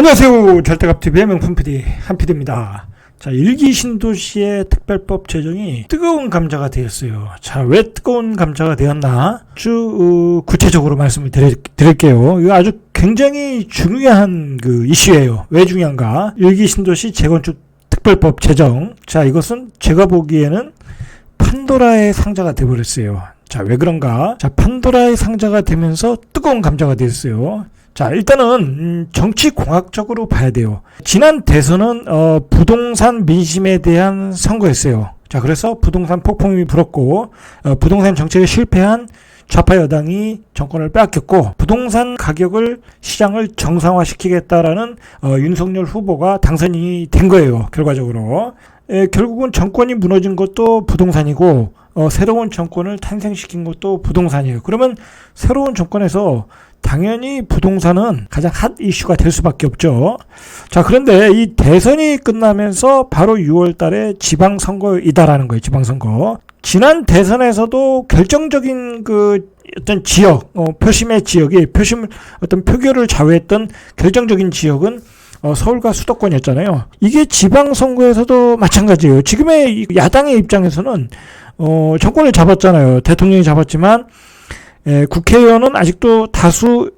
안녕하세요. 절대값TV의 명품 PD 한PD입니다. 자, 일기 신도시의 특별법 제정이 뜨거운 감자가 되었어요. 자, 왜 뜨거운 감자가 되었나? 아주 구체적으로 말씀을 드릴게요. 이거 아주 굉장히 중요한 그 이슈예요. 왜 중요한가? 일기 신도시 재건축 특별법 제정. 자, 이것은 제가 보기에는 판도라의 상자가 되어버렸어요. 자, 왜 그런가? 자, 판도라의 상자가 되면서 뜨거운 감자가 되었어요. 자, 일단은 정치공학적으로 봐야 돼요. 지난 대선은 부동산 민심에 대한 선거였어요. 자, 그래서 부동산 폭풍이 불었고 부동산 정책에 실패한 좌파 여당이 정권을 빼앗겼고 부동산 가격을 시장을 정상화시키겠다라는 윤석열 후보가 당선이 된 거예요. 결과적으로. 결국은 정권이 무너진 것도 부동산이고 새로운 정권을 탄생시킨 것도 부동산이에요. 그러면 새로운 정권에서 당연히 부동산은 가장 핫 이슈가 될 수밖에 없죠. 자, 그런데 이 대선이 끝나면서 바로 6월 달에 지방선거이다라는 거예요. 지방선거. 지난 대선에서도 결정적인 그 어떤 지역, 표심의 지역이 어떤 표결을 좌우했던 결정적인 지역은 서울과 수도권이었잖아요. 이게 지방선거에서도 마찬가지예요. 지금의 야당의 입장에서는 정권을 잡았잖아요. 대통령이 잡았지만 국회의원은 아직도 다수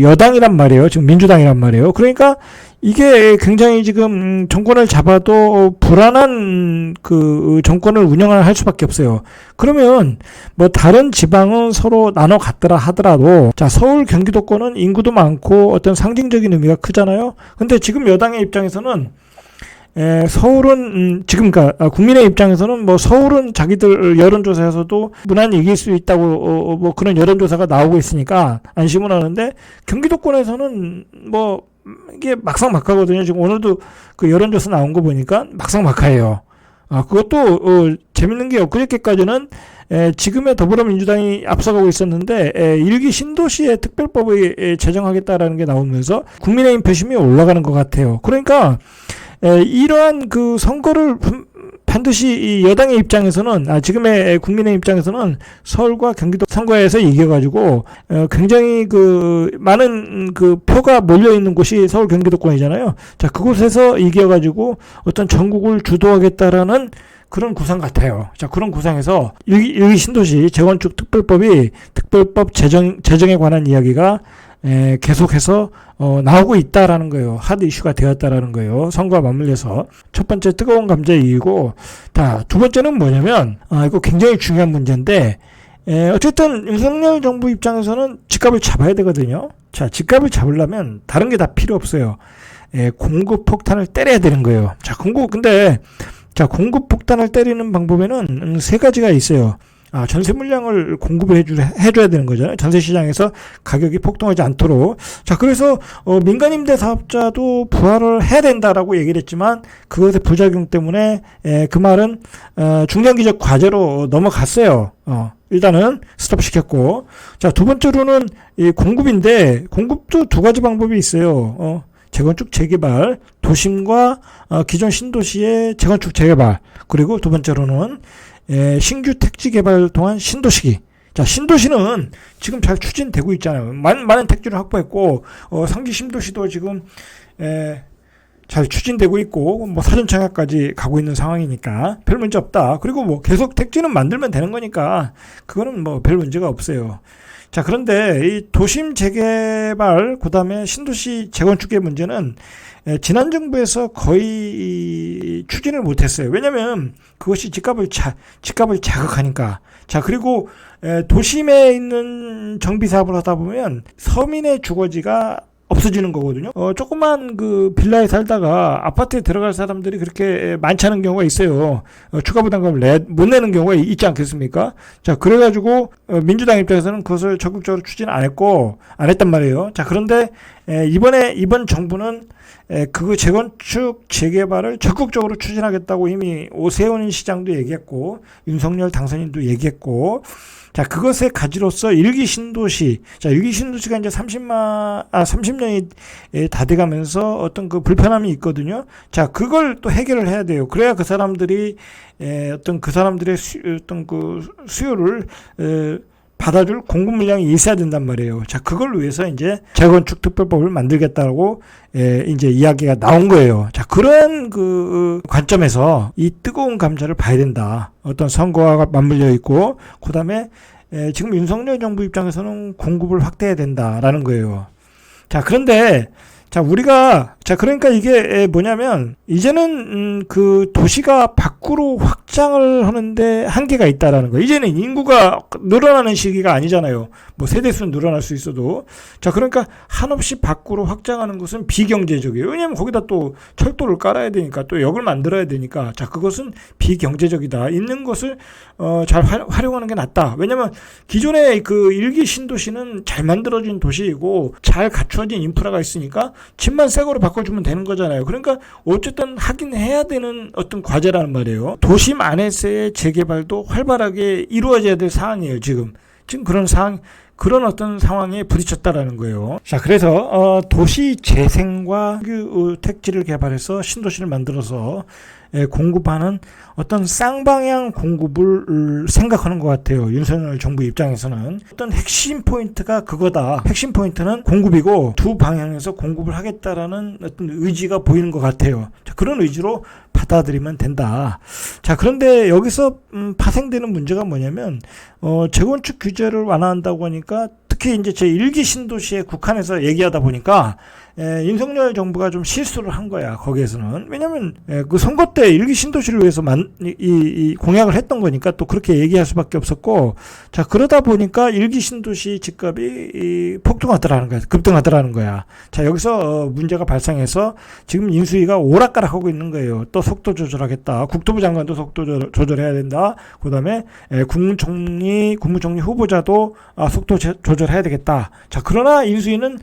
여당이란 말이에요. 지금 민주당이란 말이에요. 그러니까 이게 굉장히 지금 정권을 잡아도 불안한 그 정권을 운영을 할 수밖에 없어요. 그러면 뭐 다른 지방은 서로 나눠 갔더라 하더라도 자, 서울 경기도권은 인구도 많고 어떤 상징적인 의미가 크잖아요. 근데 지금 여당의 입장에서는 서울은 지금 국민의 입장에서는 뭐 서울은 자기들 여론조사에서도 무난히 이길 수 있다고 뭐 그런 여론조사가 나오고 있으니까 안심은 하는데 경기도권에서는 뭐 이게 막상막하거든요. 지금 오늘도 그 여론조사 나온 거 보니까 막상막하예요. 그것도 재밌는 게 엊그저께까지는 지금의 더불어민주당이 앞서가고 있었는데 일기 신도시의 특별법을 제정하겠다라는 게 나오면서 국민의힘 표심이 올라가는 것 같아요. 그러니까 이러한 그 선거를 반드시 이 여당의 입장에서는 지금의 국민의 입장에서는 서울과 경기도 선거에서 이겨가지고 굉장히 그 많은 그 표가 몰려 있는 곳이 서울 경기도권이잖아요. 자, 그곳에서 이겨가지고 어떤 전국을 주도하겠다라는 그런 구상 같아요. 자, 그런 구상에서 일기 신도시 재건축 특별법 제정에 관한 이야기가 계속해서 나오고 있다라는 거예요. 핫 이슈가 되었다라는 거예요. 선거와 맞물려서 첫 번째 뜨거운 감자이고, 두 번째는 뭐냐면 이거 굉장히 중요한 문제인데 어쨌든 윤석열 정부 입장에서는 집값을 잡아야 되거든요. 자, 집값을 잡으려면 다른 게 다 필요 없어요. 공급 폭탄을 때려야 되는 거예요. 자, 공급 폭탄을 때리는 방법에는 세 가지가 있어요. 전세 물량을 공급을 해줘야 되는 거잖아요. 전세 시장에서 가격이 폭등하지 않도록. 자, 그래서 민간임대 사업자도 부활을 해야 된다라고 얘기를 했지만 그것의 부작용 때문에 그 말은 중장기적 과제로 넘어갔어요. 일단은 스톱시켰고. 자, 두 번째로는 이 공급인데 공급도 두 가지 방법이 있어요. 재건축 재개발, 도심과 기존 신도시의 재건축 재개발, 그리고 두 번째로는 신규 택지 개발 동안 신도시기. 자, 신도시는 지금 잘 추진되고 있잖아요. 많은 택지를 확보했고 상기 신도시도 지금 잘 추진되고 있고 뭐 사전청약까지 가고 있는 상황이니까 별 문제 없다. 그리고 뭐 계속 택지는 만들면 되는 거니까 그거는 뭐 별 문제가 없어요. 자, 그런데 이 도심 재개발 그다음에 신도시 재건축의 문제는 지난 정부에서 거의 추진을 못했어요. 왜냐하면 그것이 집값을 자극하니까. 자, 그리고 도심에 있는 정비 사업을 하다 보면 서민의 주거지가 없어지는 거거든요. 조그만 그 빌라에 살다가 아파트에 들어갈 사람들이 그렇게 많지 않은 경우가 있어요. 추가 부담금을 못 내는 경우가 있지 않겠습니까? 자, 그래가지고 민주당 입장에서는 그것을 적극적으로 추진 안 했단 말이에요. 자, 그런데 이번 정부는 그 재건축 재개발을 적극적으로 추진하겠다고 이미 오세훈 시장도 얘기했고 윤석열 당선인도 얘기했고, 자, 그것의 가지로서 일기 신도시, 자, 일기 신도시가 이제 30년이 다 돼가면서 어떤 그 불편함이 있거든요. 자, 그걸 또 해결을 해야 돼요. 그래야 그 사람들이 어떤 그 사람들의 어떤 그 수요를 받아줄 공급 물량이 있어야 된단 말이에요. 자, 그걸 위해서 이제 재건축 특별법을 만들겠다고 이제 이야기가 나온 거예요. 자, 그런 그 관점에서 이 뜨거운 감자를 봐야 된다. 어떤 선거와 맞물려 있고, 그 다음에 지금 윤석열 정부 입장에서는 공급을 확대해야 된다라는 거예요. 자, 그런데 그러니까 이게 뭐냐면, 이제는, 그 도시가 밖으로 확장을 하는데 한계가 있다라는 거예요. 이제는 인구가 늘어나는 시기가 아니잖아요. 뭐 세대수는 늘어날 수 있어도. 자, 그러니까 한없이 밖으로 확장하는 것은 비경제적이에요. 왜냐면 거기다 또 철도를 깔아야 되니까, 또 역을 만들어야 되니까. 자, 그것은 비경제적이다. 있는 것을, 잘 활용하는 게 낫다. 왜냐면 기존의 그 일기 신도시는 잘 만들어진 도시이고, 잘 갖추어진 인프라가 있으니까, 집만 새 거로 바꿔주면 되는 거잖아요. 그러니까 어쨌든 하긴 해야 되는 어떤 과제라는 말이에요. 도심 안에서의 재개발도 활발하게 이루어져야 될 상황이에요. 지금 그런 어떤 상황에 부딪혔다라는 거예요. 자, 그래서 도시 재생과 택지를 개발해서 신도시를 만들어서 공급하는 어떤 쌍방향 공급을 생각하는 것 같아요. 윤석열 정부 입장에서는 어떤 핵심 포인트가 그거다. 핵심 포인트는 공급이고 두 방향에서 공급을 하겠다라는 어떤 의지가 보이는 것 같아요. 자, 그런 의지로 받아들이면 된다. 자, 그런데 여기서 파생되는 문제가 뭐냐면 재건축 규제를 완화한다고 하니까 특히 이제 제1기 신도시에 국한해서 얘기하다 보니까 윤석열 정부가 좀 실수를 한 거야. 거기에서는. 왜냐면 그 선거 때 1기 신도시를 위해서 이 공약을 했던 거니까 또 그렇게 얘기할 수밖에 없었고, 자, 그러다 보니까 1기 신도시 집값이 폭등하더라는 거야. 급등하더라는 거야. 자, 여기서 문제가 발생해서 지금 인수위가 오락가락하고 있는 거예요. 또 속도 조절하겠다. 국토부 장관도 속도 조절해야 된다. 그다음에 국무총리 후보자도 속도 조절해야 되겠다. 자, 그러나 인수위는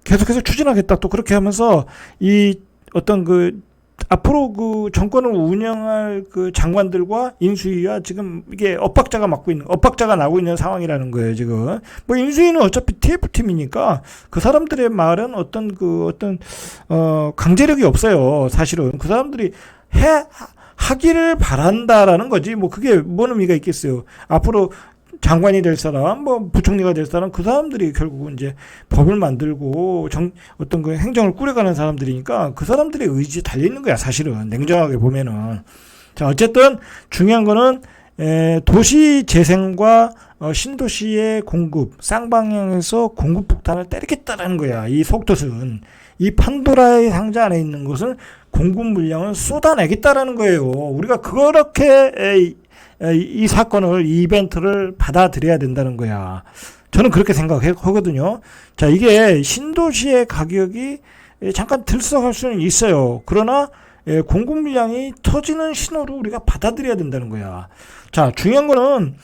계속해서 추진하겠다. 또 그렇게 하면서 이 어떤 앞으로 그 정권을 운영할 그 장관들과 인수위와 지금 이게 엇박자가 나고 있는 상황이라는 거예요, 지금. 뭐 인수위는 어차피 TF팀이니까 그 사람들의 말은 어떤 강제력이 없어요, 사실은. 그 사람들이 하기를 바란다라는 거지. 뭐 그게 뭔 의미가 있겠어요. 앞으로 장관이 될 사람, 부총리가 될 사람, 그 사람들이 결국은 이제 법을 만들고 어떤 그 행정을 꾸려가는 사람들이니까 그 사람들의 의지에 달려있는 거야, 사실은. 냉정하게 보면은. 자, 어쨌든 중요한 거는, 도시 재생과 신도시의 공급, 쌍방향에서 공급 폭탄을 때리겠다라는 거야, 이 속뜻은. 이 판도라의 상자 안에 있는 것은 공급 물량을 쏟아내겠다라는 거예요. 우리가 그렇게 이 사건을, 이 이벤트를 받아들여야 된다는 거야. 저는 그렇게 생각하거든요. 자, 이게 신도시의 가격이 잠깐 들썩할 수는 있어요. 그러나 공급 물량이 터지는 신호로 우리가 받아들여야 된다는 거야. 자, 중요한 거는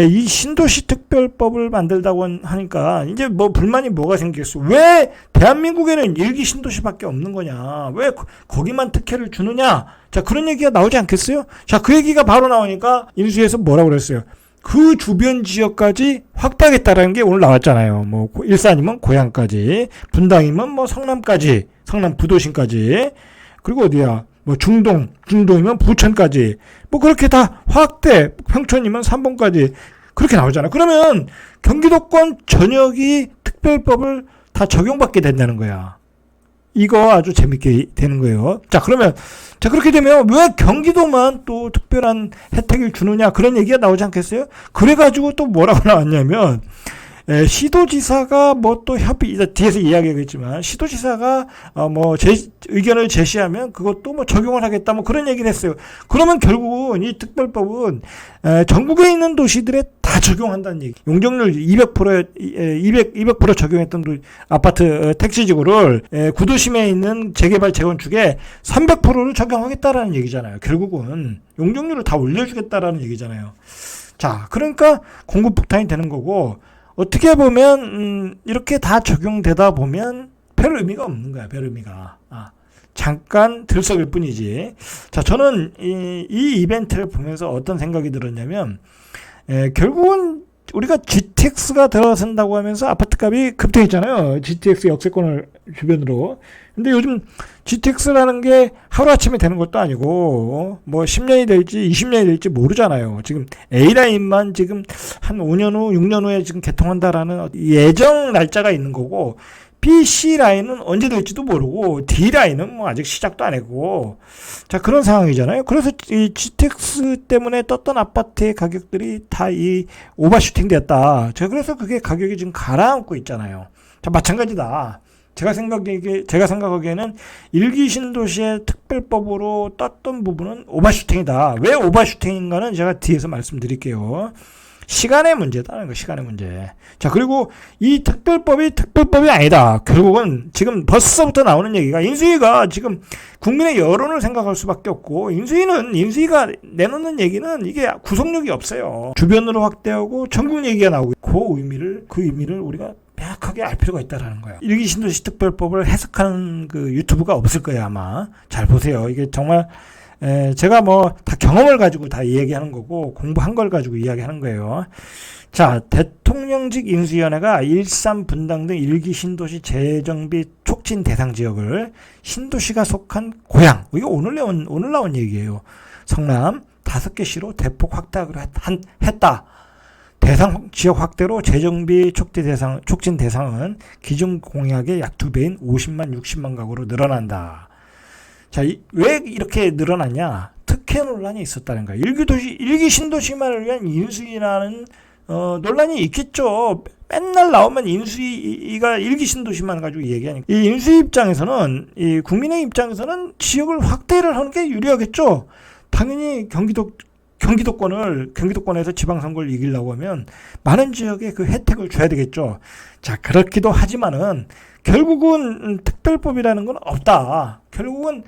이 신도시 특별법을 만들다고 하니까 이제 불만이 뭐가 생겼어? 왜 대한민국에는 1기 신도시밖에 없는 거냐? 왜 거기만 특혜를 주느냐? 자, 그런 얘기가 나오지 않겠어요? 자, 그 얘기가 바로 나오니까 인수위에서 뭐라고 그랬어요? 그 주변 지역까지 확대하겠다라는 게 오늘 나왔잖아요. 일산이면 고양까지, 분당이면 성남까지, 성남 부도심까지, 그리고 어디야? 중동이면 부천까지, 그렇게 다 확대, 평촌이면 삼봉까지, 그렇게 나오잖아. 그러면 경기도권 전역이 특별법을 다 적용받게 된다는 거야. 이거 아주 재밌게 되는 거예요. 자, 그렇게 되면 왜 경기도만 또 특별한 혜택을 주느냐, 그런 얘기가 나오지 않겠어요? 그래가지고 또 뭐라고 나왔냐면, 시도지사가 또 뒤에서 이야기하겠지만, 시도지사가 의견을 제시하면 그것도 적용을 하겠다, 그런 얘기를 했어요. 그러면 결국은 이 특별법은 전국에 있는 도시들에 다 적용한다는 얘기. 용적률 200% 적용했던 아파트 택지지구를 구도심에 있는 재개발 재건축에 300%를 적용하겠다라는 얘기잖아요. 결국은 용적률을 다 올려주겠다라는 얘기잖아요. 자, 그러니까 공급 폭탄이 되는 거고, 어떻게 보면 이렇게 다 적용되다 보면 별 의미가 없는 거야. 별 의미가. 잠깐 들썩일 뿐이지. 자, 저는 이 이벤트를 보면서 어떤 생각이 들었냐면, 결국은 우리가 GTX가 들어선다고 하면서 아파트값이 급등했잖아요. GTX 역세권을 주변으로. 근데 요즘 GTX라는 게 하루아침에 되는 것도 아니고 뭐 10년이 될지 20년이 될지 모르잖아요. 지금 A라인만 지금 한 5년 후 6년 후에 지금 개통한다라는 예정 날짜가 있는 거고, B, C 라인은 언제 될지도 모르고 D 라인은 뭐 아직 시작도 안 했고, 자, 그런 상황이잖아요. 그래서 이 GTX 때문에 떴던 아파트의 가격들이 다 이 오버슈팅 됐다. 그래서 그게 가격이 지금 가라앉고 있잖아요. 자, 마찬가지다. 제가 생각하기에는 일기 신도시의 특별법으로 떴던 부분은 오버슈팅이다. 왜 오버슈팅인가는 제가 뒤에서 말씀드릴게요. 시간의 문제다는 거, 시간의 문제. 자, 그리고 이 특별법이 아니다. 결국은 지금 벌써부터 나오는 얘기가, 인수위가 지금 국민의 여론을 생각할 수밖에 없고, 인수위가 내놓는 얘기는 이게 구속력이 없어요. 주변으로 확대하고 전국 얘기가 나오고, 그 의미를 우리가 명확하게 알 필요가 있다라는 거예요. 일기 신도시 특별법을 해석하는 그 유튜브가 없을 거예요, 아마. 잘 보세요. 이게 정말 제가 뭐 다 경험을 가지고 다 이야기하는 거고, 공부한 걸 가지고 이야기하는 거예요. 자, 대통령직 인수위원회가 일산, 분당 등 일기 신도시 재정비 촉진 대상 지역을 신도시가 속한 고양, 이거 오늘 나온 얘기예요. 성남 5개 시로 대폭 확대하기로 했다. 대상 지역 확대로 재정비 촉진 대상은 기존 공약의 약 2배인 50만, 60만 가구로 늘어난다. 자, 왜 이렇게 늘어났냐? 특혜 논란이 있었다는 거예요. 일기 신도시만을 위한 인수위라는 논란이 있겠죠. 맨날 나오면 인수위가 일기 신도시만 가지고 얘기하니까. 이 인수위 입장에서는, 이 국민의 입장에서는 지역을 확대를 하는 게 유리하겠죠. 당연히 경기도권에서 지방선거를 이기려고 하면 많은 지역에 그 혜택을 줘야 되겠죠. 자, 그렇기도 하지만은 결국은 특별법이라는 건 없다. 결국은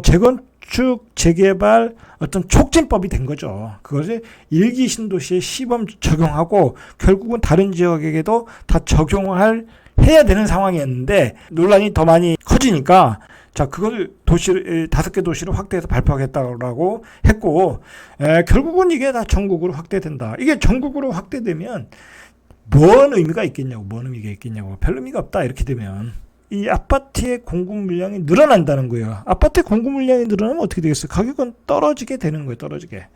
재건축, 재개발 어떤 촉진법이 된 거죠. 그것을 일기 신도시에 시범 적용하고 결국은 다른 지역에게도 다 해야 되는 상황이었는데, 논란이 더 많이 커지니까, 자, 그걸 5개 도시를 확대해서 발표하겠다고 했고, 결국은 이게 다 전국으로 확대된다. 이게 전국으로 확대되면 뭔 의미가 있겠냐고, 별 의미가 없다, 이렇게 되면. 이 아파트의 공급 물량이 늘어난다는 거예요. 아파트의 공급 물량이 늘어나면 어떻게 되겠어요? 가격은 떨어지게 되는 거예요, 떨어지게.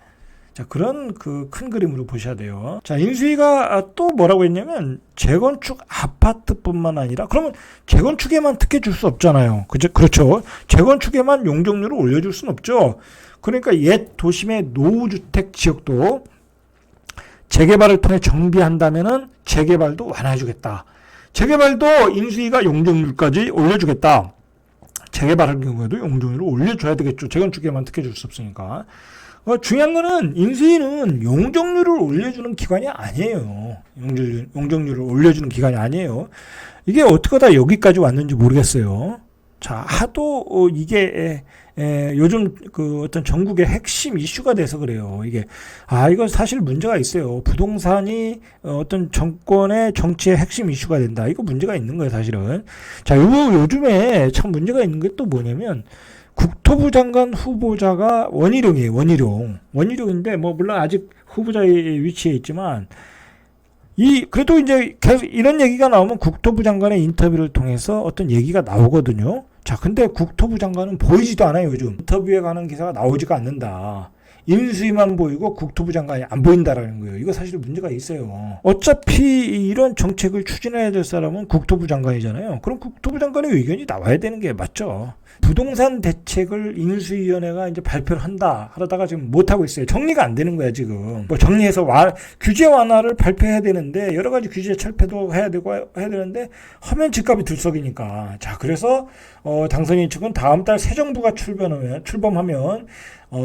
자, 그런 그 큰 그림으로 보셔야 돼요. 자, 인수위가 또 뭐라고 했냐면, 재건축 아파트뿐만 아니라, 그러면 재건축에만 특혜 줄 수 없잖아요. 그렇죠. 재건축에만 용적률을 올려줄 수는 없죠. 그러니까 옛 도심의 노후주택 지역도 재개발을 통해 정비한다면은 재개발도 완화해주겠다. 재개발도 인수위가 용적률까지 올려주겠다. 재개발할 경우에도 용적률을 올려줘야 되겠죠. 재건축에만 특혜 줄 수 없으니까. 중요한 거는 인수위는 용적률을 올려주는 기관이 아니에요. 용적률을 올려주는 기관이 아니에요. 이게 어떻게 다 여기까지 왔는지 모르겠어요. 자, 하도 이게 요즘 그 어떤 전국의 핵심 이슈가 돼서 그래요. 이건 사실 문제가 있어요. 부동산이 어떤 정권의 정치의 핵심 이슈가 된다. 이거 문제가 있는 거예요, 사실은. 자, 요즘에 참 문제가 있는 게 또 뭐냐면, 국토부 장관 후보자가 원희룡이에요. 원희룡인데, 뭐 물론 아직 후보자의 위치에 있지만, 그래도 이제 계속 이런 얘기가 나오면 국토부 장관의 인터뷰를 통해서 어떤 얘기가 나오거든요. 자, 근데 국토부 장관은 보이지도 않아요, 요즘. 인터뷰에 관한 기사가 나오지가 않는다. 인수위만 보이고 국토부 장관이 안 보인다라는 거예요. 이거 사실 문제가 있어요. 어차피 이런 정책을 추진해야 될 사람은 국토부 장관이잖아요. 그럼 국토부 장관의 의견이 나와야 되는 게 맞죠. 부동산 대책을 인수위원회가 이제 발표를 하다가 지금 못하고 있어요. 정리가 안 되는 거야, 지금. 뭐 정리해서 규제 완화를 발표해야 되는데, 여러 가지 규제 철폐도 해야 되는데, 하면 집값이 들썩이니까. 자, 그래서, 당선인 측은 다음 달 새 정부가 출범하면,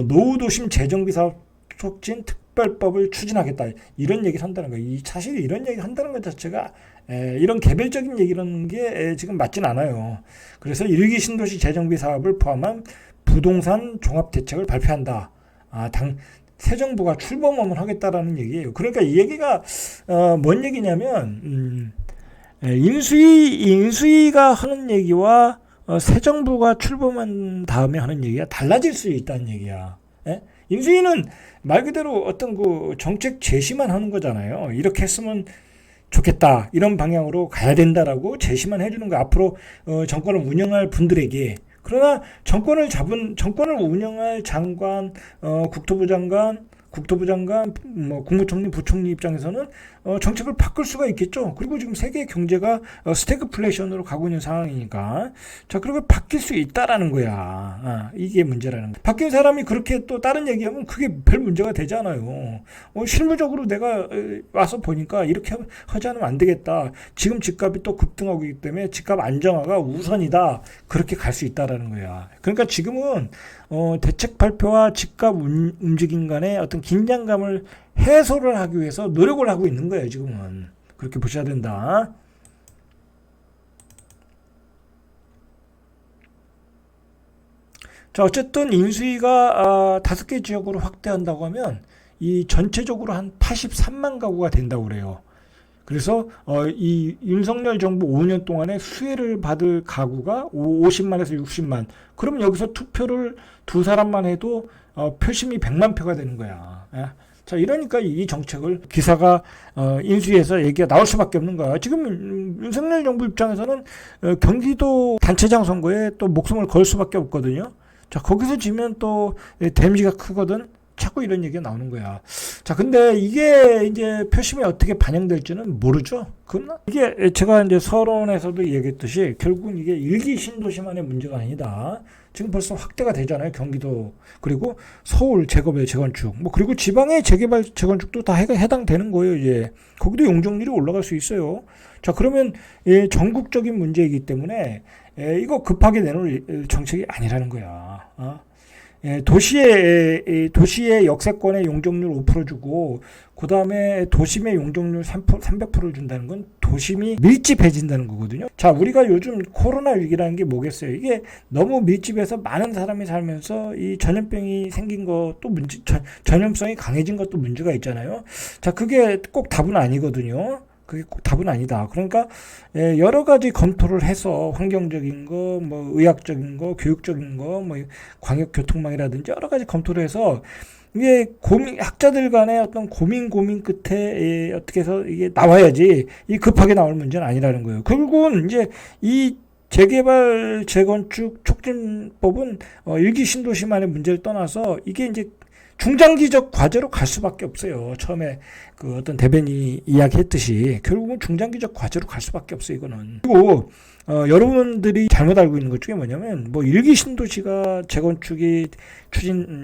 노후도심 재정비 사업 촉진 특별법을 추진하겠다. 이런 얘기를 한다는 거예요. 사실 이런 얘기 한다는 것 자체가 이런 개별적인 얘기라는 게 지금 맞진 않아요. 그래서 일기 신도시 재정비 사업을 포함한 부동산 종합대책을 발표한다. 새 정부가 출범하면 하겠다라는 얘기예요. 그러니까 이 얘기가 뭔 얘기냐면 인수위가 하는 얘기와 새 정부가 출범한 다음에 하는 얘기가 달라질 수 있다는 얘기야. 인수위는 말 그대로 어떤 그 정책 제시만 하는 거잖아요. 이렇게 했으면 좋겠다, 이런 방향으로 가야 된다라고 제시만 해주는 거, 앞으로 정권을 운영할 분들에게. 그러나 정권을 운영할 장관, 국토부 장관, 뭐 국무총리, 부총리 입장에서는 정책을 바꿀 수가 있겠죠. 그리고 지금 세계 경제가 스태그플레이션으로 가고 있는 상황이니까, 자, 그리고 바뀔 수 있다라는 거야. 이게 문제라는 거. 바뀐 사람이 그렇게 또 다른 얘기하면 그게 별 문제가 되잖아요. 실무적으로 내가 와서 보니까 이렇게 하지 않으면 안 되겠다. 지금 집값이 또 급등하고 있기 때문에 집값 안정화가 우선이다. 그렇게 갈 수 있다라는 거야. 그러니까 지금은 대책 발표와 집값 움직임 간의 어떤 긴장감을 해소를 하기 위해서 노력을 하고 있는 거예요, 지금은. 그렇게 보셔야 된다. 자, 어쨌든 인수위가 5개 지역으로 확대한다고 하면 이 전체적으로 한 83만 가구가 된다고 그래요. 그래서 이 윤석열 정부 5년 동안에 수혜를 받을 가구가 50만에서 60만. 그러면 여기서 투표를 두 사람만 해도 표심이 100만 표가 되는 거야. 예? 자, 이러니까 이 정책을 기사가 인수위에서 얘기가 나올 수밖에 없는 거야. 지금 윤석열 정부 입장에서는 경기도 단체장 선거에 또 목숨을 걸 수밖에 없거든요. 자, 거기서 지면 또 데미지가 크거든. 자꾸 이런 얘기가 나오는 거야. 자, 근데 이게 이제 표심에 어떻게 반영될지는 모르죠. 그건 이게 제가 이제 서론에서도 얘기했듯이 결국은 이게 일기 신도시만의 문제가 아니다. 지금 벌써 확대가 되잖아요. 경기도, 그리고 서울 재개발 재건축, 뭐 그리고 지방의 재개발 재건축도 다 해당되는 거예요. 이제 거기도 용적률이 올라갈 수 있어요. 자, 그러면 전국적인 문제이기 때문에 이거 급하게 내놓을 정책이 아니라는 거야. 도시의 역세권의 용적률 5% 주고, 그 다음에 도심의 용적률 300%를 준다는 건 도심이 밀집해진다는 거거든요. 자, 우리가 요즘 코로나 위기라는 게 뭐겠어요? 이게 너무 밀집해서 많은 사람이 살면서 이 전염병이 생긴 것도 전염성이 강해진 것도 문제가 있잖아요. 자, 그게 꼭 답은 아니거든요. 그게 꼭 답은 아니다. 그러니까 여러 가지 검토를 해서 환경적인 거, 뭐 의학적인 거, 교육적인 거, 뭐 광역 교통망이라든지 여러 가지 검토를 해서 이게 학자들 간의 어떤 고민 끝에 어떻게 해서 이게 나와야지, 이 급하게 나올 문제는 아니라는 거예요. 결국은 이제 이 재개발 재건축 촉진법은 일기 신도시만의 문제를 떠나서 이게 이제 중장기적 과제로 갈 수밖에 없어요. 처음에 그 어떤 대변이 이야기했듯이 결국은 중장기적 과제로 갈 수밖에 없어요. 이거는. 그리고 여러분들이 잘못 알고 있는 것 중에 뭐냐면, 뭐 일기 신도시가 재건축이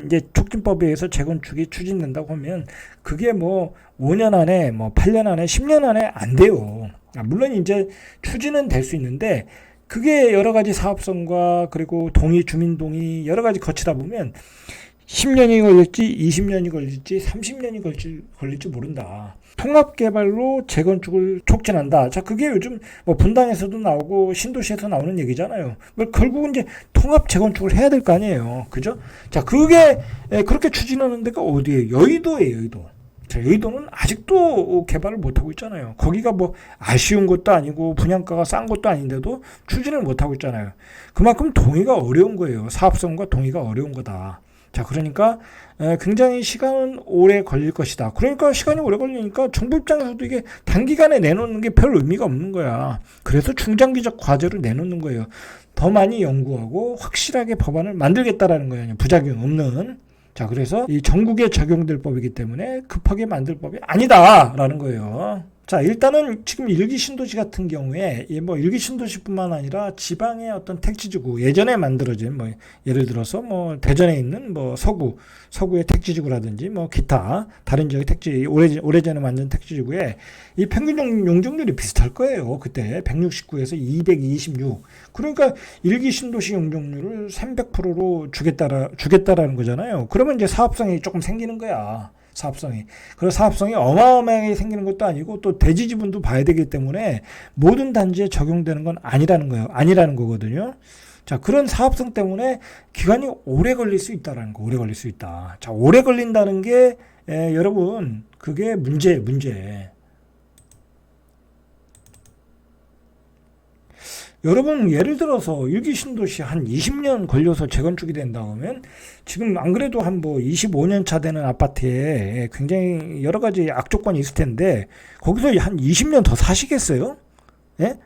이제 촉진법에 의해서 재건축이 추진된다고 하면 그게 뭐 5년 안에, 뭐 8년 안에, 10년 안에 안 돼요. 물론 이제 추진은 될 수 있는데, 그게 여러 가지 사업성과 그리고 주민 동의 여러 가지 거치다 보면 10년이 걸릴지 20년이 걸릴지 30년이 걸릴지 모른다. 통합개발로 재건축을 촉진한다. 자, 그게 요즘 뭐 분당에서도 나오고 신도시에서 나오는 얘기잖아요. 결국은 이제 통합 재건축을 해야 될 거 아니에요. 그죠? 자, 그게 그렇게 추진하는 데가 어디예요? 여의도예요, 여의도. 자, 여의도는 아직도 개발을 못하고 있잖아요. 거기가 뭐 아쉬운 것도 아니고 분양가가 싼 것도 아닌데도 추진을 못하고 있잖아요. 그만큼 동의가 어려운 거예요. 사업성과 동의가 어려운 거다. 자, 그러니까 굉장히 시간은 오래 걸릴 것이다. 그러니까 시간이 오래 걸리니까 정부 입장에서도 이게 단기간에 내놓는 게 별 의미가 없는 거야. 그래서 중장기적 과제로 내놓는 거예요. 더 많이 연구하고 확실하게 법안을 만들겠다라는 거예요. 부작용 없는. 자, 그래서 이 전국에 적용될 법이기 때문에 급하게 만들 법이 아니다라는 거예요. 자, 일단은 지금 일기 신도시 같은 경우에 뭐 일기 신도시뿐만 아니라 지방의 어떤 택지지구, 예전에 만들어진 뭐 예를 들어서 뭐 대전에 있는 뭐 서구의 택지지구라든지 뭐 기타 다른 지역의 오래전에 만든 택지지구에 이 평균 용적률이 비슷할 거예요. 그때 169에서 226. 그러니까 일기 신도시 용적률을 300%로 주겠다라는 거잖아요. 그러면 이제 사업성이 조금 생기는 거야. 사업성이. 그래서 사업성이 어마어마하게 생기는 것도 아니고 또 대지 지분도 봐야 되기 때문에 모든 단지에 적용되는 건 아니라는 거예요. 아니라는 거거든요. 자, 그런 사업성 때문에 기간이 오래 걸릴 수 있다라는 거. 오래 걸릴 수 있다. 자, 오래 걸린다는 게 여러분, 그게 문제. 여러분 예를 들어서 일기 신도시 한 20년 걸려서 재건축이 된다 하면 지금 안 그래도 한 뭐 25년 차 되는 아파트에 굉장히 여러 가지 악조건이 있을 텐데 거기서 한 20년 더 사시겠어요? 예?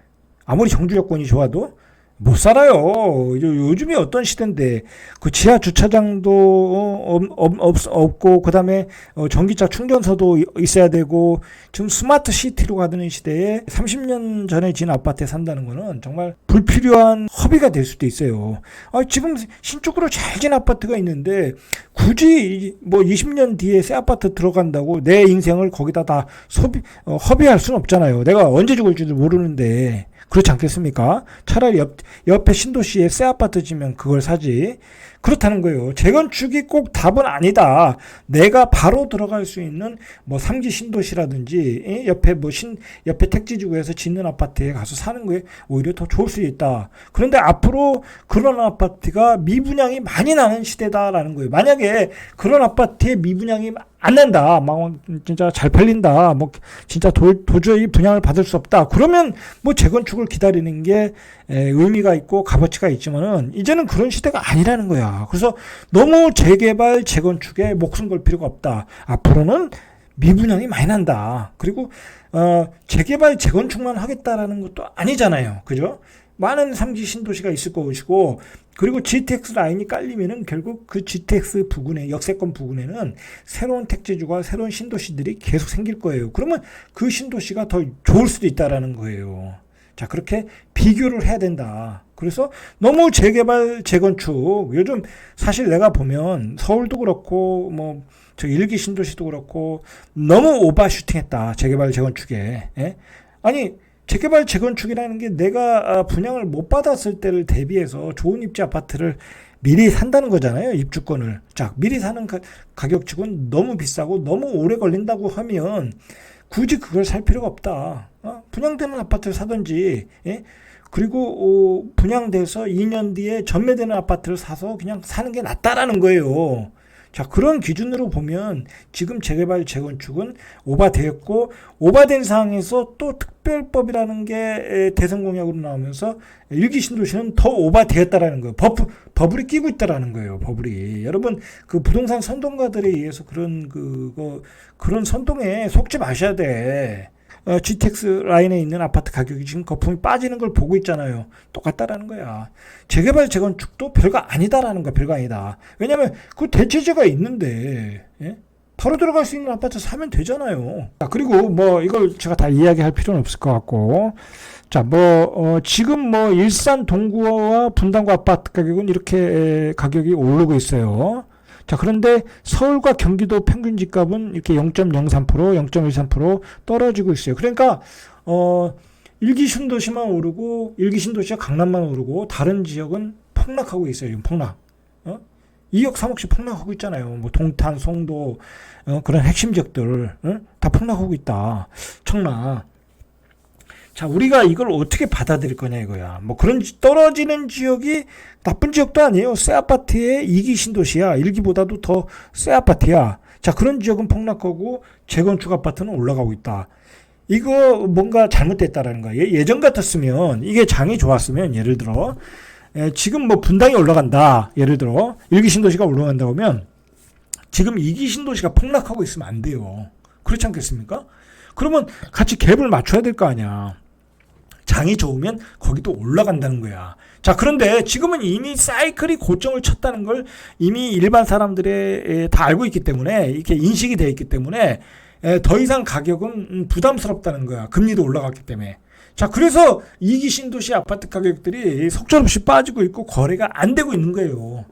아무리 정주 여건이 좋아도 못 살아요. 요즘이 어떤 시대인데 그 지하 주차장도 없고 그다음에 전기차 충전소도 있어야 되고 지금 스마트 시티로 가는 시대에 30년 전에 지은 아파트에 산다는 거는 정말 불필요한 허비가 될 수도 있어요. 지금 신축으로 잘 지은 아파트가 있는데 굳이 뭐 20년 뒤에 새 아파트 들어간다고 내 인생을 거기다 다 허비할 수는 없잖아요. 내가 언제 죽을지도 모르는데. 그렇지 않겠습니까? 차라리 옆에 신도시에 새 아파트 지면 그걸 사지. 그렇다는 거예요. 재건축이 꼭 답은 아니다. 내가 바로 들어갈 수 있는 뭐 3기 신도시라든지 옆에 택지지구에서 짓는 아파트에 가서 사는 거에 오히려 더 좋을 수 있다. 그런데 앞으로 그런 아파트가 미분양이 많이 나는 시대다라는 거예요. 만약에 그런 아파트에 미분양이 안 난다. 막 진짜 잘 팔린다. 뭐 진짜 도저히 분양을 받을 수 없다. 그러면 뭐 재건축을 기다리는 게 의미가 있고 값어치가 있지만은 이제는 그런 시대가 아니라는 거야. 그래서 너무 재개발 재건축에 목숨 걸 필요가 없다. 앞으로는 미분양이 많이 난다. 그리고 재개발 재건축만 하겠다라는 것도 아니잖아요. 그죠? 많은 3기 신도시가 있을 것이고 그리고 GTX 라인이 깔리면은 결국 그 GTX 부근에 역세권 부근에는 새로운 택지주가 새로운 신도시들이 계속 생길 거예요. 그러면 그 신도시가 더 좋을 수도 있다라는 거예요. 자, 그렇게 비교를 해야 된다. 그래서 너무 재개발 재건축 요즘 사실 내가 보면 서울도 그렇고 뭐 저 일기 신도시도 그렇고 너무 오버슈팅했다. 재개발 재건축에. 예? 아니 재개발 재건축이라는 게 내가 분양을 못 받았을 때를 대비해서 좋은 입지 아파트를 미리 산다는 거잖아요. 입주권을. 자, 미리 사는 가격치고는 너무 비싸고 너무 오래 걸린다고 하면 굳이 그걸 살 필요가 없다. 분양되는 아파트를 사든지, 예? 그리고 분양돼서 2년 뒤에 전매되는 아파트를 사서 그냥 사는 게 낫다라는 거예요. 자, 그런 기준으로 보면 지금 재개발 재건축은 오바되었고 오바된 상황에서 또 특별법이라는 게 대선 공약으로 나오면서 일기 신도시는 더 오바되었다라는 거예요. 버블이 끼고 있다라는 거예요. 버블이. 여러분 그 부동산 선동가들에 의해서 그런 선동에 속지 마셔야 돼. GTX 라인에 있는 아파트 가격이 지금 거품이 빠지는 걸 보고 있잖아요. 똑같다라는 거야. 재개발 재건축도 별거 아니다라는 거야. 별거 아니다. 왜냐면 그 대체제가 있는데, 예? 바로 들어갈 수 있는 아파트 사면 되잖아요. 자, 그리고 뭐 이걸 제가 다 이야기할 필요는 없을 것 같고, 자, 지금 뭐 일산 동구와 분당구 아파트 가격은 이렇게 가격이 오르고 있어요. 자, 그런데 서울과 경기도 평균 집값은 이렇게 0.03%, 0.13% 떨어지고 있어요. 그러니까, 일기 신도시만 오르고, 일기 신도시와 강남만 오르고, 다른 지역은 폭락하고 있어요. 지금 폭락. 2억, 3억씩 폭락하고 있잖아요. 뭐, 동탄, 송도, 그런 핵심 지역들, 다 폭락하고 있다. 청라. 자, 우리가 이걸 어떻게 받아들일 거냐 이거야. 뭐 그런 떨어지는 지역이 나쁜 지역도 아니에요. 새 아파트의 2기 신도시야. 1기보다도 더 새 아파트야. 자, 그런 지역은 폭락하고 재건축 아파트는 올라가고 있다. 이거 뭔가 잘못됐다라는 거야. 예전 같았으면 이게 장이 좋았으면 예를 들어 지금 뭐 분당이 올라간다. 예를 들어 1기 신도시가 올라간다 그러면 지금 2기 신도시가 폭락하고 있으면 안 돼요. 그렇지 않겠습니까? 그러면 같이 갭을 맞춰야 될 거 아니야. 장이 좋으면 거기도 올라간다는 거야. 자, 그런데 지금은 이미 사이클이 고점을 쳤다는 걸 이미 일반 사람들이 다 알고 있기 때문에 이렇게 인식이 되어 있기 때문에 더 이상 가격은 부담스럽다는 거야. 금리도 올라갔기 때문에. 자, 그래서 2기 신도시 아파트 가격들이 속절없이 빠지고 있고 거래가 안 되고 있는 거예요.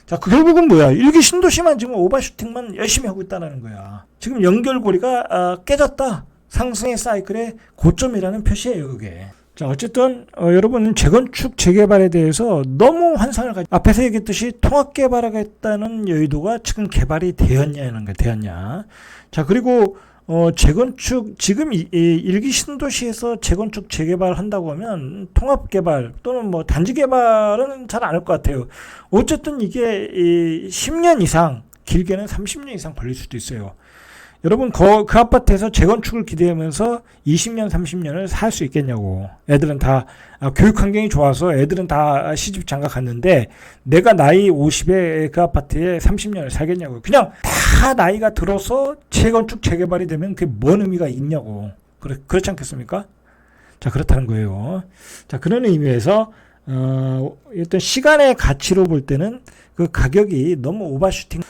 자, 결국은 뭐야? 1기 신도시만 지금 오버슈팅만 열심히 하고 있다는 거야. 지금 연결고리가 깨졌다. 상승의 사이클의 고점이라는 표시예요, 그게. 자, 어쨌든 여러분 재건축 재개발에 대해서 너무 환상을 앞에서 얘기했듯이 통합 개발하겠다는 여의도가 지금 개발이 되었냐는 거 되었냐. 자, 그리고 재건축 지금 일기 신도시에서 재건축 재개발 한다고 하면 통합 개발 또는 뭐 단지 개발은 잘 안 할 것 같아요. 어쨌든 이게 10년 이상 길게는 30년 이상 걸릴 수도 있어요. 여러분 그 아파트에서 재건축을 기대하면서 20년, 30년을 살 수 있겠냐고. 애들은 다 교육 환경이 좋아서 애들은 다 시집 장가 갔는데 내가 나이 50에 그 아파트에 30년을 살겠냐고. 그냥 다 나이가 들어서 재건축, 재개발이 되면 그게 뭔 의미가 있냐고. 그렇지 않겠습니까? 자, 그렇다는 거예요. 자, 그런 의미에서 어떤 시간의 가치로 볼 때는 그 가격이 너무 오버슈팅,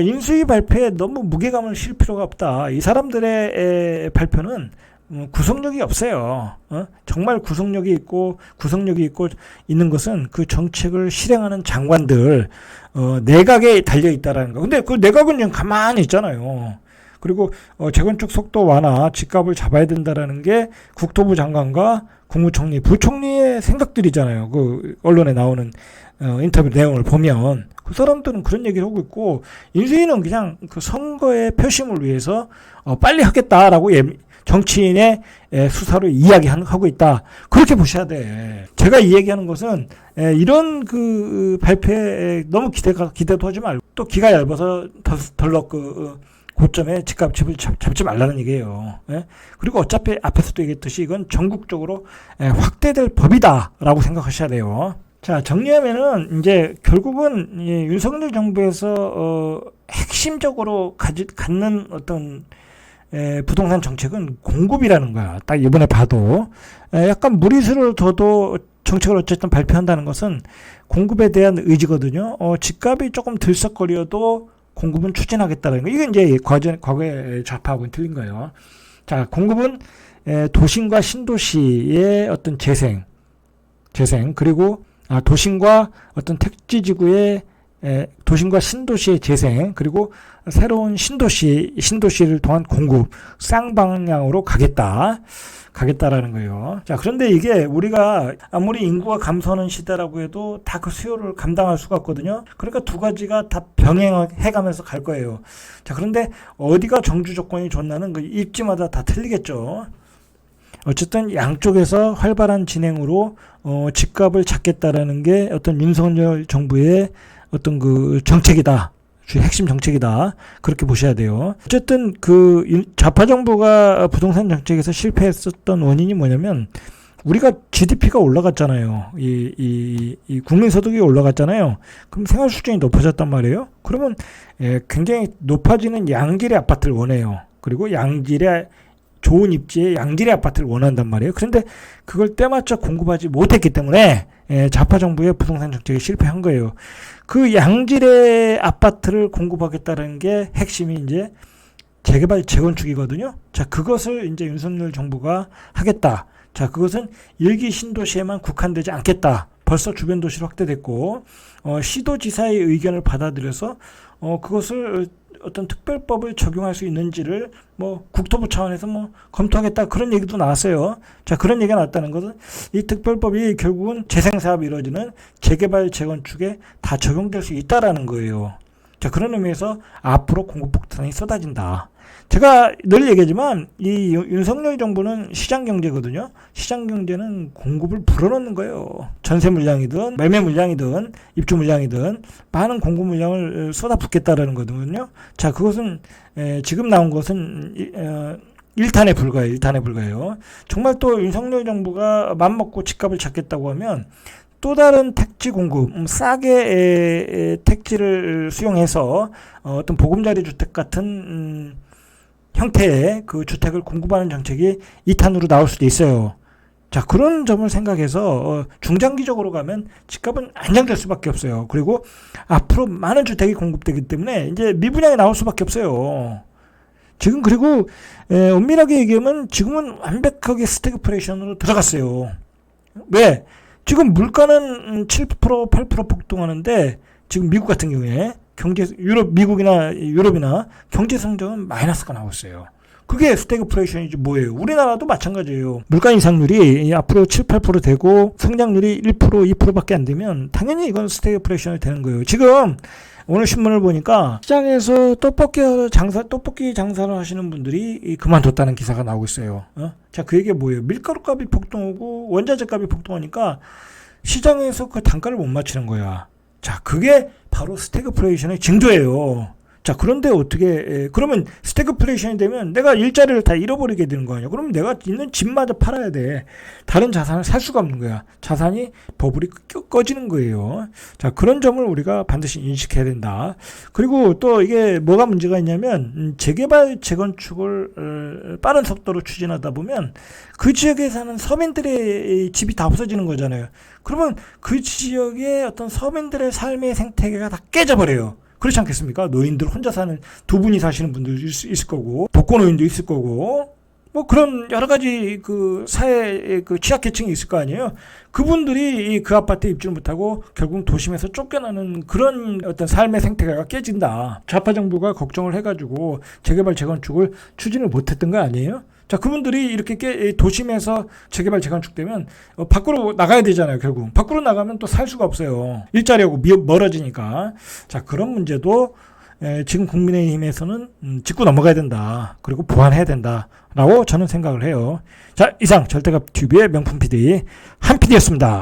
인수위 발표에 너무 무게감을 실 필요가 없다. 이 사람들의 발표는 구속력이 없어요. 정말 구속력이 있고 있는 것은 그 정책을 실행하는 장관들, 내각에 달려 있다라는 거. 근데 그 내각은 그냥 가만히 있잖아요. 그리고 재건축 속도 완화, 집값을 잡아야 된다라는 게 국토부 장관과 국무총리, 부총리의 생각들이잖아요. 그 언론에 나오는 인터뷰 내용을 보면 그 사람들은 그런 얘기를 하고 있고, 인수위는 그냥 그 선거의 표심을 위해서 빨리 하겠다라고 정치인의 수사로 이야기하고 있다. 그렇게 보셔야 돼. 제가 이 얘기하는 것은 이런 그 발표에 너무 기대도 하지 말고, 또 기가 얇아서 덜럭 고점에 집값을 잡지 말라는 얘기예요. 그리고 어차피 앞에서도 얘기했듯이 이건 전국적으로 확대될 법이다라고 생각하셔야 돼요. 자, 정리하면은 이제 결국은 윤석열 정부에서 핵심적으로 갖는 어떤 부동산 정책은 공급이라는 거야. 딱 이번에 봐도 약간 무리수를 둬도 정책을 어쨌든 발표한다는 것은 공급에 대한 의지거든요. 집값이 조금 들썩거려도 공급은 추진하겠다는 거. 이게 이제 과거의 좌파하고는 틀린 거예요. 자, 공급은 도심과 신도시의 어떤 재생 그리고 도심과 어떤 택지지구의 도심과 신도시의 재생, 그리고 새로운 신도시를 통한 공급 쌍방향으로 가겠다라는 거예요. 자, 그런데 이게 우리가 아무리 인구가 감소하는 시대라고 해도 다 그 수요를 감당할 수가 없거든요. 그러니까 두 가지가 다 병행해가면서 갈 거예요. 자, 그런데 어디가 정주 조건이 좋나는 그 입지마다 다 틀리겠죠. 어쨌든 양쪽에서 활발한 진행으로 집값을 잡겠다라는 게 어떤 윤석열 정부의 어떤 그 정책이다. 핵심 정책이다. 그렇게 보셔야 돼요. 어쨌든 그 좌파 정부가 부동산 정책에서 실패했었던 원인이 뭐냐면, 우리가 GDP가 올라갔잖아요. 이 국민소득이 올라갔잖아요. 그럼 생활 수준이 높아졌단 말이에요. 그러면 굉장히 높아지는 양질의 아파트를 원해요. 그리고 좋은 입지의 양질의 아파트를 원한단 말이에요. 그런데 그걸 때맞춰 공급하지 못했기 때문에 좌파 정부의 부동산 정책이 실패한 거예요. 그 양질의 아파트를 공급하겠다는 게 핵심이 이제 재개발, 재건축이거든요. 자, 그것을 이제 윤석열 정부가 하겠다. 자, 그것은 일기 신도시에만 국한되지 않겠다. 벌써 주변 도시로 확대됐고, 시도지사의 의견을 받아들여서 그것을 어떤 특별법을 적용할 수 있는지를 국토부 차원에서 검토하겠다, 그런 얘기도 나왔어요. 자, 그런 얘기가 나왔다는 것은 이 특별법이 결국은 재생사업이 이루어지는 재개발, 재건축에 다 적용될 수 있다라는 거예요. 자, 그런 의미에서 앞으로 공급폭탄이 쏟아진다. 제가 늘 얘기하지만 이 윤석열 정부는 시장경제거든요. 시장경제는 공급을 불어넣는 거예요. 전세 물량이든 매매 물량이든 입주 물량이든 많은 공급 물량을 쏟아붓겠다라는 거거든요. 자, 그것은 지금 나온 것은 1탄에 불과해요. 정말 또 윤석열 정부가 맘먹고 집값을 잡겠다고 하면 또 다른 택지 공급, 싸게 택지를 수용해서 어떤 보금자리 주택 같은 형태의 그 주택을 공급하는 정책이 2탄으로 나올 수도 있어요. 자, 그런 점을 생각해서 중장기적으로 가면 집값은 안정될 수밖에 없어요. 그리고 앞으로 많은 주택이 공급되기 때문에 이제 미분양이 나올 수밖에 없어요. 지금 그리고 엄밀하게 얘기하면 지금은 완벽하게 스태그플레이션으로 들어갔어요. 왜? 지금 물가는 7%, 8% 폭등하는데 지금 미국 같은 경우에 미국이나 유럽이나 경제 성장은 마이너스가 나오고 있어요. 그게 스태그플레이션이지 뭐예요. 우리나라도 마찬가지예요. 물가 인상률이 앞으로 7, 8% 되고 성장률이 1%, 2%밖에 안 되면 당연히 이건 스태그플레이션이 되는 거예요. 지금 오늘 신문을 보니까 시장에서 떡볶이 장사를 하시는 분들이 그만뒀다는 기사가 나오고 있어요. 자, 그 얘기가 뭐예요? 밀가루 값이 폭등하고 원자재 값이 폭등하니까 시장에서 그 단가를 못 맞추는 거야. 자, 그게 바로 스태그플레이션의 징조예요. 자, 그런데 어떻게, 그러면 스태그플레이션이 되면 내가 일자리를 다 잃어버리게 되는 거 아니야. 그러면 내가 있는 집마저 팔아야 돼. 다른 자산을 살 수가 없는 거야. 자산이 버블이 꺼지는 거예요. 자, 그런 점을 우리가 반드시 인식해야 된다. 그리고 또 이게 뭐가 문제가 있냐면, 재개발, 재건축을 빠른 속도로 추진하다 보면 그 지역에 사는 서민들의 집이 다 없어지는 거잖아요. 그러면 그 지역의 어떤 서민들의 삶의 생태계가 다 깨져버려요. 그렇지 않겠습니까? 노인들 혼자 사는 두 분이 사시는 분도 있을 거고, 독거노인도 있을 거고, 뭐 그런 여러 가지 그 사회 그 취약계층이 있을 거 아니에요. 그분들이 그 아파트에 입주를 못하고 결국 도심에서 쫓겨나는 그런 어떤 삶의 생태계가 깨진다. 좌파 정부가 걱정을 해가지고 재개발 재건축을 추진을 못했던 거 아니에요? 자, 그분들이 이렇게 도심에서 재개발 재건축되면 밖으로 나가야 되잖아요. 결국 밖으로 나가면 또 살 수가 없어요. 일자리하고 멀어지니까. 자, 그런 문제도 지금 국민의힘에서는 짚고 넘어가야 된다. 그리고 보완해야 된다라고 저는 생각을 해요. 자, 이상 절대값 TV의 명품 PD 한 PD였습니다.